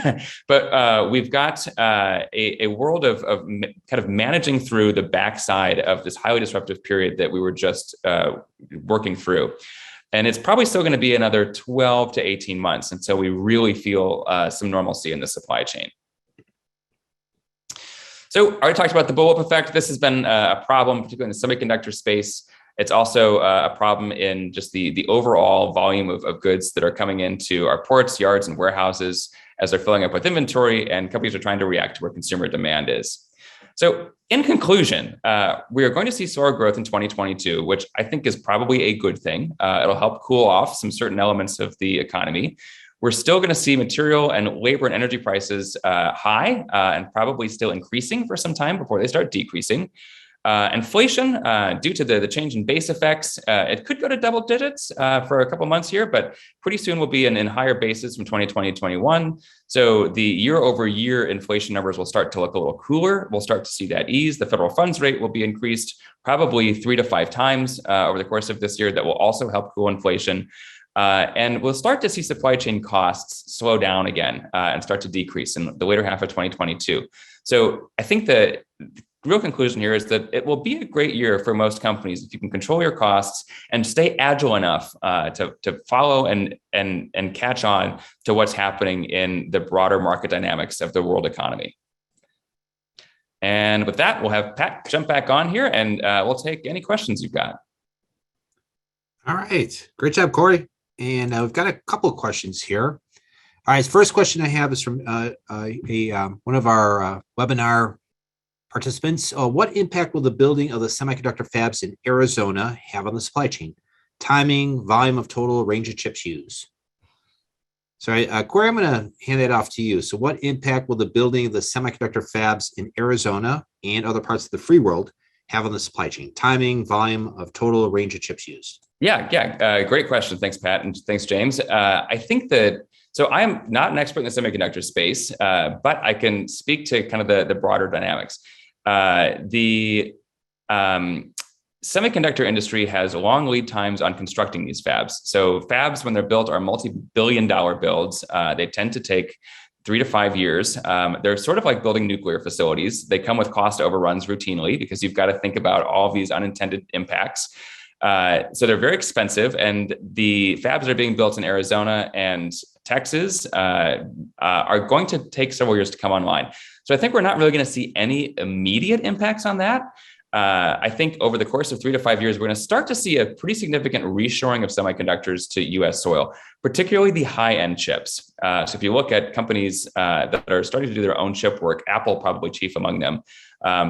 but we've got a world of kind of managing through the backside of this highly disruptive period that we were just working through. And it's probably still going to be another 12 to 18 months until we really feel some normalcy in the supply chain. So I already talked about the bullwhip effect. This has been a problem, particularly in the semiconductor space. It's also a problem in just the overall volume of goods that are coming into our ports, yards, and warehouses as they're filling up with inventory, and companies are trying to react to where consumer demand is. So in conclusion, we are going to see slower growth in 2022, which I think is probably a good thing. It'll help cool off some certain elements of the economy. We're still going to see material and labor and energy prices high and probably still increasing for some time before they start decreasing. Inflation, due to the change in base effects, it could go to double digits for a couple months here, but pretty soon we'll be in higher bases from 2020 to 21. So the year over year inflation numbers will start to look a little cooler. We'll start to see that ease. The federal funds rate will be increased probably 3 to 5 times over the course of this year. That will also help cool inflation. And we'll start to see supply chain costs slow down again and start to decrease in the later half of 2022. So I think the real conclusion here is that it will be a great year for most companies if you can control your costs and stay agile enough to follow and catch on to what's happening in the broader market dynamics of the world economy. And with that, we'll have Pat jump back on here, and we'll take any questions you've got. All right. Great job, Corey. And we've got a couple of questions here. All right. First question I have is from one of our webinar participants. What impact will the building of the semiconductor fabs in Arizona have on the supply chain? Timing, volume of total, range of chips used. Corey, I'm going to hand that off to you. So what impact will the building of the semiconductor fabs in Arizona and other parts of the free world have on the supply chain? Timing, volume of total range of chips used? Yeah. Great question. Thanks, Pat. And thanks, James. I think that, so I'm not an expert in the semiconductor space, but I can speak to kind of the broader dynamics. The semiconductor industry has long lead times on constructing these fabs. So fabs, when they're built, are multi-billion-dollar builds. They tend to take 3 to 5 years. They're sort of like building nuclear facilities. They come with cost overruns routinely because you've got to think about all of these unintended impacts. So they're very expensive, and the fabs that are being built in Arizona and Texas are going to take several years to come online. So I think we're not really going to see any immediate impacts on that. I think over the course of 3 to 5 years, we're going to start to see a pretty significant reshoring of semiconductors to US soil, particularly the high-end chips. So if you look at companies that are starting to do their own chip work, Apple probably chief among them,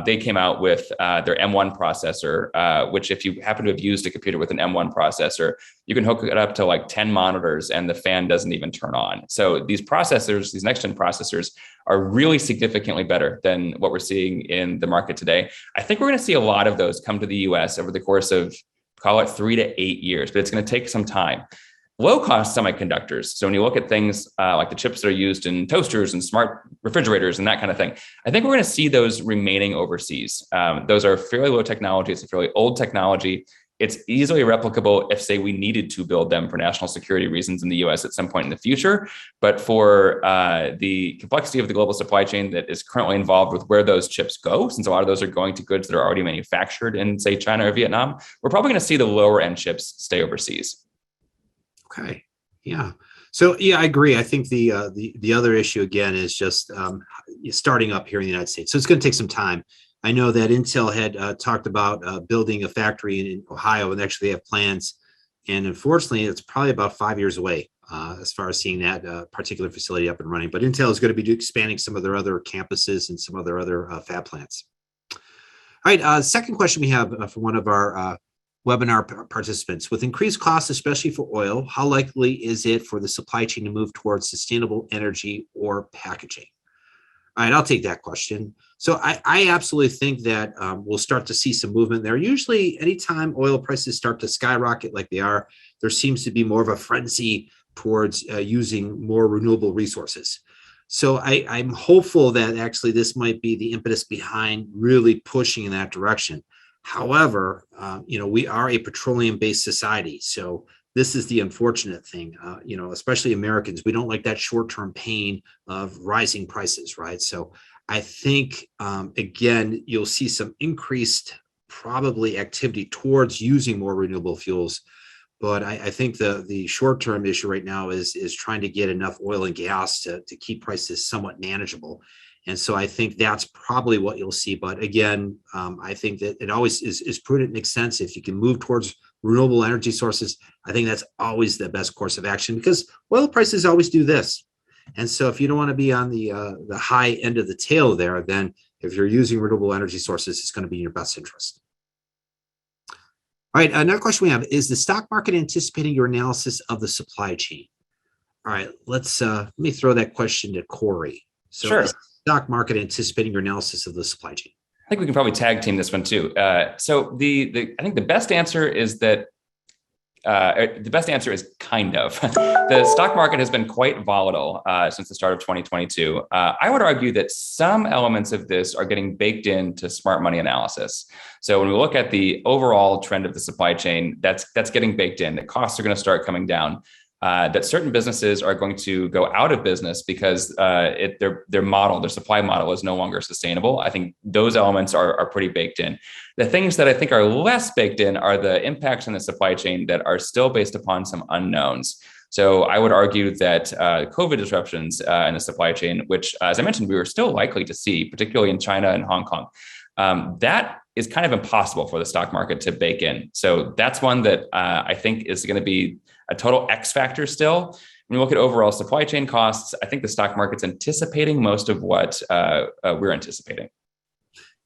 they came out with their M1 processor, which if you happen to have used a computer with an M1 processor, you can hook it up to like 10 monitors and the fan doesn't even turn on. So these processors, these next-gen processors, are really significantly better than what we're seeing in the market today. I think we're going to see a lot of those come to the US over the course of, call it 3 to 8 years, but it's going to take some time. Low-cost semiconductors. So when you look at things like the chips that are used in toasters and smart refrigerators and that kind of thing, I think we're going to see those remaining overseas. Those are fairly low technology. It's a fairly old technology. It's easily replicable if, say, we needed to build them for national security reasons in the US at some point in the future. But for the complexity of the global supply chain that is currently involved with where those chips go, since a lot of those are going to goods that are already manufactured in, say, China or Vietnam, we're probably going to see the lower end chips stay overseas. Okay. Yeah. So yeah, I agree. I think the other issue again is just starting up here in the United States. So it's going to take some time. I know that Intel had talked about building a factory in Ohio, and actually they have plans. And unfortunately, it's probably about 5 years away as far as seeing that particular facility up and running. But Intel is going to be expanding some of their other campuses and some of their other fab plants. All right. Second question we have from one of our webinar participants. With increased costs, especially for oil, how likely is it for the supply chain to move towards sustainable energy or packaging? All right, I'll take that question. So I absolutely think that we'll start to see some movement there. Usually, anytime oil prices start to skyrocket like they are, there seems to be more of a frenzy towards using more renewable resources. So I'm hopeful that actually this might be the impetus behind really pushing in that direction. However, we are a petroleum-based society, so this is the unfortunate thing. Especially Americans, we don't like that short-term pain of rising prices, right? So I think again, you'll see some increased probably activity towards using more renewable fuels. But I think the short-term issue right now is trying to get enough oil and gas to keep prices somewhat manageable. And so I think that's probably what you'll see. But again, I think that it always is prudent and makes sense. If you can move towards renewable energy sources, I think that's always the best course of action because oil prices always do this. And so if you don't want to be on the high end of the tail there, then if you're using renewable energy sources, it's going to be in your best interest. All right, another question we have is the stock market anticipating your analysis of the supply chain? All right, let me throw that question to Corey. So sure. Stock market anticipating your analysis of the supply chain? I think we can probably tag team this one too. So I think the best answer is that the best answer is kind of. The stock market has been quite volatile since the start of 2022. I would argue that some elements of this are getting baked into smart money analysis. So when we look at the overall trend of the supply chain, that's getting baked in. The costs are going to start coming down. That certain businesses are going to go out of business because their supply model is no longer sustainable. I think those elements are pretty baked in. The things that I think are less baked in are the impacts on the supply chain that are still based upon some unknowns. So I would argue that COVID disruptions in the supply chain, which, as I mentioned, we were still likely to see, particularly in China and Hong Kong, that is kind of impossible for the stock market to bake in. So that's one that I think is going to be a total X factor still. When we look at overall supply chain costs, I think the stock market's anticipating most of what we're anticipating.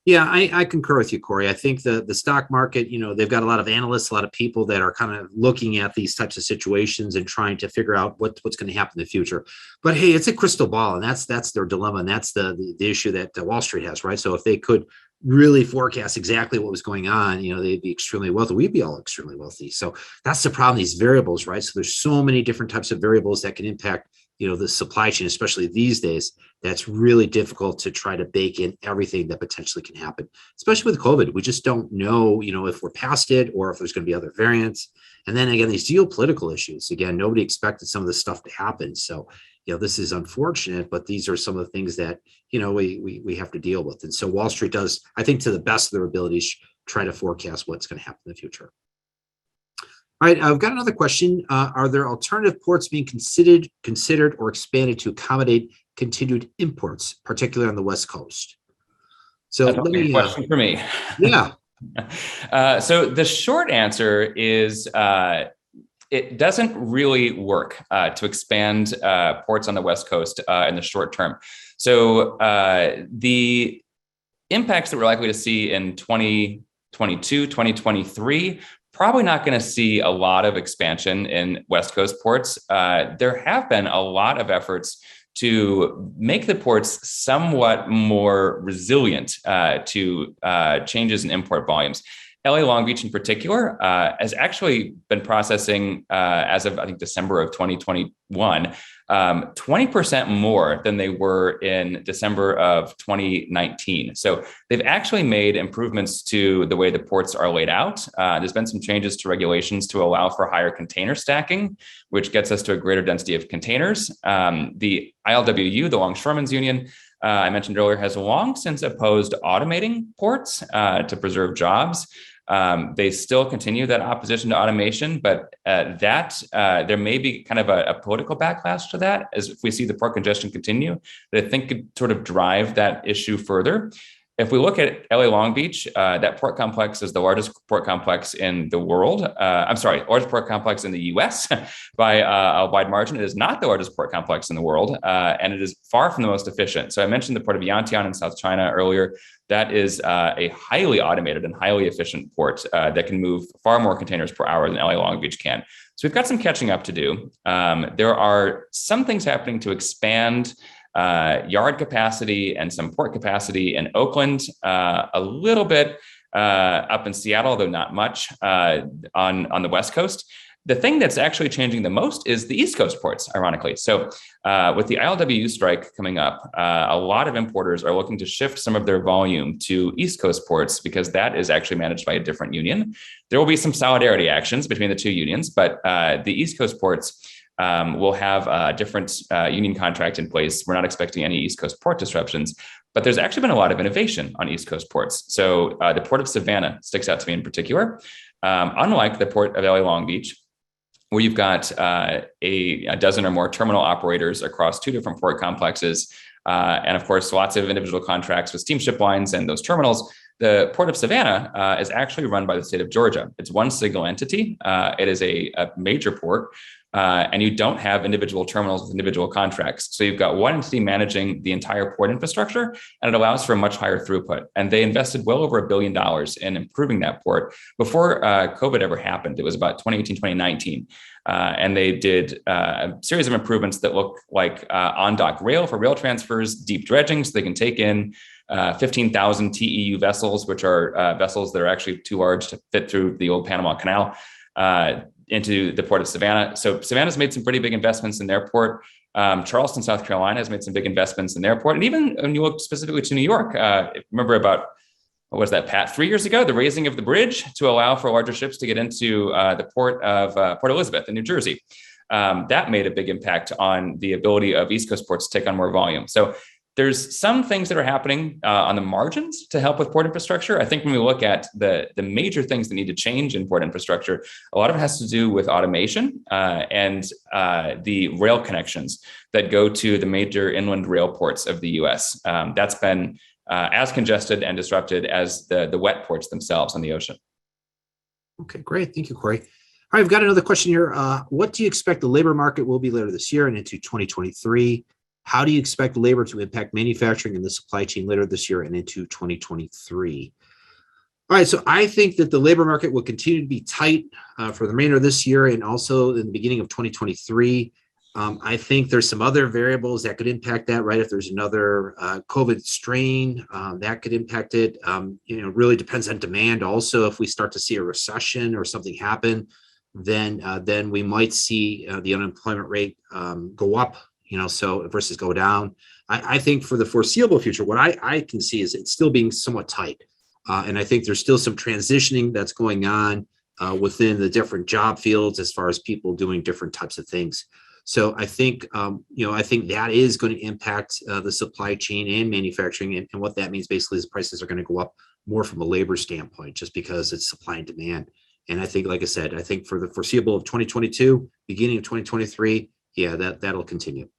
Yeah, I concur with you, Corey. I think the stock market, they've got a lot of analysts, a lot of people that are kind of looking at these types of situations and trying to figure out what's going to happen in the future. But hey, it's a crystal ball, and that's their dilemma, and that's the issue that Wall Street has, right? So if they could really forecast exactly what was going on, they'd be extremely wealthy. We'd be all extremely wealthy. So that's the problem, these variables, right? So there's so many different types of variables that can impact the supply chain, especially these days. That's really difficult to try to bake in everything that potentially can happen, especially with COVID. We just don't know, if we're past it or if there's going to be other variants. And then again, these geopolitical issues, again, nobody expected some of this stuff to happen. So, this is unfortunate, but these are some of the things that, we have to deal with. And so Wall Street does, I think, to the best of their abilities, try to forecast what's going to happen in the future. All right, I've got another question. Are there alternative ports being considered or expanded to accommodate continued imports, particularly on the West Coast? So that's a good question for me. Yeah. So the short answer is it doesn't really work to expand ports on the West Coast in the short term. So the impacts that we're likely to see in 2022, 2023, probably not going to see a lot of expansion in West Coast ports. There have been a lot of efforts to make the ports somewhat more resilient to changes in import volumes. LA Long Beach in particular has actually been processing, as of, I think, December of 2021, 20% more than they were in December of 2019. So they've actually made improvements to the way the ports are laid out. There's been some changes to regulations to allow for higher container stacking, which gets us to a greater density of containers. The ILWU, the Longshoremen's Union, I mentioned earlier, has long since opposed automating ports to preserve jobs. They still continue that opposition to automation, but there may be kind of a political backlash to that, as if we see the port congestion continue, that I think could sort of drive that issue further. If we look at LA Long Beach, that port complex is the largest port complex in the world. Largest port complex in the US by a wide margin. It is not the largest port complex in the world, and it is far from the most efficient. So I mentioned the port of Yantian in South China earlier. That is a highly automated and highly efficient port that can move far more containers per hour than LA Long Beach can. So we've got some catching up to do. There are some things happening to expand yard capacity and some port capacity in Oakland, a little bit up in Seattle, though not much on the West Coast. The thing that's actually changing the most is the East Coast ports, ironically. So with the ILWU strike coming up, a lot of importers are looking to shift some of their volume to East Coast ports because that is actually managed by a different union. There will be some solidarity actions between the two unions, but the East Coast ports will have a different union contract in place. We're not expecting any East Coast port disruptions, but there's actually been a lot of innovation on East Coast ports. So the port of Savannah sticks out to me in particular. Unlike the port of LA Long Beach, where you've got a dozen or more terminal operators across two different port complexes, and of course, lots of individual contracts with steamship lines and those terminals. The port of Savannah is actually run by the state of Georgia. It's one single entity. It is a major port. And you don't have individual terminals with individual contracts. So you've got one entity managing the entire port infrastructure, and it allows for a much higher throughput. And they invested well over $1 billion in improving that port before COVID ever happened. It was about 2018, 2019. And they did a series of improvements that look like on-dock rail for rail transfers, deep dredging so they can take in 15,000 TEU vessels, which are vessels that are actually too large to fit through the old Panama Canal, into the port of Savannah. So Savannah's made some pretty big investments in their port. Charleston, South Carolina has made some big investments in their port. And even when you look specifically to New York, remember about, what was that, Pat, 3 years ago, the raising of the bridge to allow for larger ships to get into the port of Port Elizabeth in New Jersey. That made a big impact on the ability of East Coast ports to take on more volume. So there's some things that are happening on the margins to help with port infrastructure. I think when we look at the major things that need to change in port infrastructure, a lot of it has to do with automation and the rail connections that go to the major inland rail ports of the US. That's been as congested and disrupted as the wet ports themselves on the ocean. Okay, great. Thank you, Corey. All right, I've got another question here. What do you expect the labor market will be later this year and into 2023? How do you expect labor to impact manufacturing and the supply chain later this year and into 2023? All right, so I think that the labor market will continue to be tight for the remainder of this year and also in the beginning of 2023. I think there's some other variables that could impact that, right? If there's another COVID strain, that could impact it. Really depends on demand. Also, if we start to see a recession or something happen, then we might see the unemployment rate go up, so versus go down. I think for the foreseeable future, what I can see is it's still being somewhat tight. And I think there's still some transitioning that's going on within the different job fields as far as people doing different types of things. So I think, I think that is going to impact the supply chain and manufacturing. And what that means basically is prices are going to go up more from a labor standpoint, just because it's supply and demand. And I think, like I said, I think for the foreseeable of 2022, beginning of 2023, that'll continue.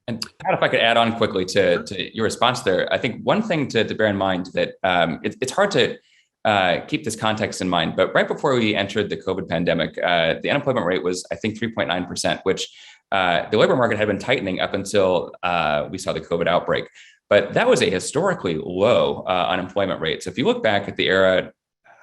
And Pat, if I could add on quickly to your response there, I think one thing to bear in mind that it's hard to keep this context in mind, but right before we entered the COVID pandemic, the unemployment rate was, I think, 3.9%, which the labor market had been tightening up until we saw the COVID outbreak. But that was a historically low unemployment rate. So if you look back at the era,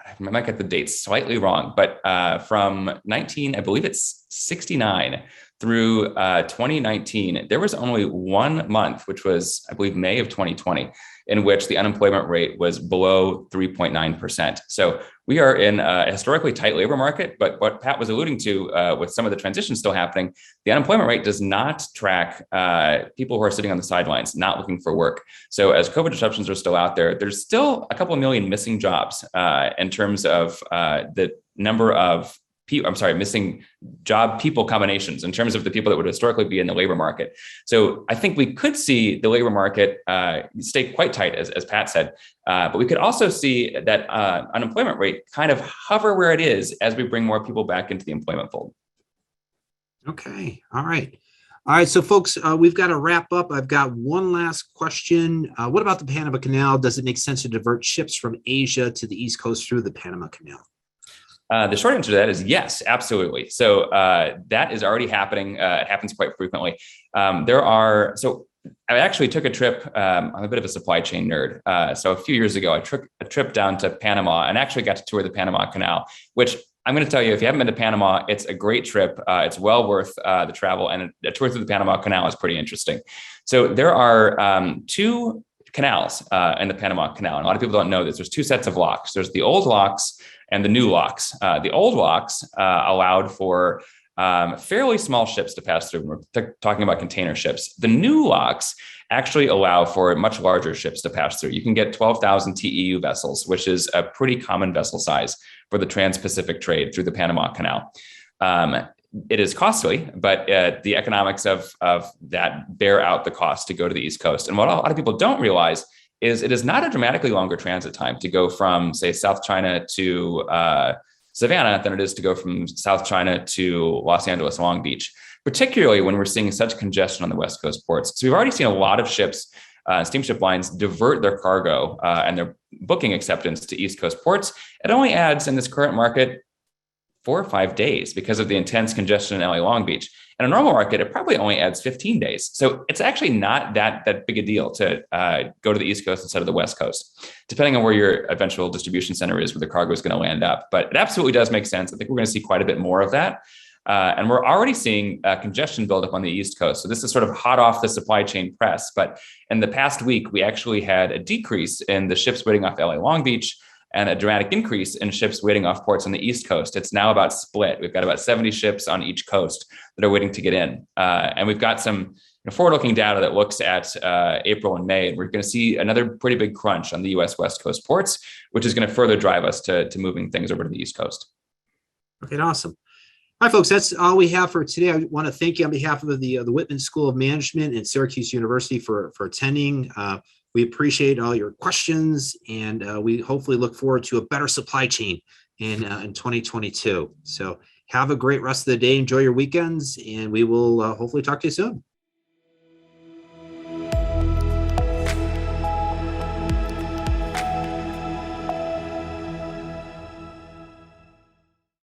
I might get the dates slightly wrong, but from I believe it's 69 through 2019, there was only 1 month, which was, I believe, May of 2020, in which the unemployment rate was below 3.9%. So we are in a historically tight labor market, but what Pat was alluding to with some of the transitions still happening, the unemployment rate does not track people who are sitting on the sidelines, not looking for work. So as COVID disruptions are still out there, there's still a couple of million missing jobs in terms of the number of missing job people combinations in terms of the people that would historically be in the labor market. So I think we could see the labor market stay quite tight, as Pat said, but we could also see that unemployment rate kind of hover where it is as we bring more people back into the employment fold. Okay. All right. So folks, we've got to wrap up. I've got one last question. What about the Panama Canal? Does it make sense to divert ships from Asia to the East Coast through the Panama Canal? The short answer to that is yes, absolutely. So that is already happening. It happens quite frequently. I actually took a trip. I'm a bit of a supply chain nerd. So a few years ago, I took a trip down to Panama and actually got to tour the Panama Canal, which I'm going to tell you, if you haven't been to Panama, it's a great trip. It's well worth the travel, and a tour through the Panama Canal is pretty interesting. So there are 2 canals in the Panama Canal. And a lot of people don't know this. There's 2 sets of locks. There's the old locks and the new locks. The old locks allowed for fairly small ships to pass through. We're talking about container ships. The new locks actually allow for much larger ships to pass through. You can get 12,000 TEU vessels, which is a pretty common vessel size for the trans-Pacific trade through the Panama Canal. It is costly, but the economics of that bear out the cost to go to the East Coast. And what a lot of people don't realize is it is not a dramatically longer transit time to go from, say, South China to Savannah than it is to go from South China to Los Angeles, Long Beach, particularly when we're seeing such congestion on the West Coast ports. So we've already seen a lot of ships, steamship lines divert their cargo and their booking acceptance to East Coast ports. It only adds in this current market 4 or 5 days because of the intense congestion in LA Long Beach. In a normal market, it probably only adds 15 days. So it's actually not that big a deal to go to the East Coast instead of the West Coast, depending on where your eventual distribution center is, where the cargo is going to land up. But it absolutely does make sense. I think we're going to see quite a bit more of that. And we're already seeing congestion build up on the East Coast. So this is sort of hot off the supply chain press. But in the past week, we actually had a decrease in the ships waiting off LA Long Beach and a dramatic increase in ships waiting off ports on the East Coast. It's now about split. We've got about 70 ships on each coast that are waiting to get in. And we've got some forward-looking data that looks at April and May. And we're going to see another pretty big crunch on the U.S. West Coast ports, which is going to further drive us to moving things over to the East Coast. Okay, awesome. All right, folks, that's all we have for today. I want to thank you on behalf of the Whitman School of Management and Syracuse University for attending. We appreciate all your questions, and we hopefully look forward to a better supply chain in 2022. So have a great rest of the day. Enjoy your weekends, and we will hopefully talk to you soon.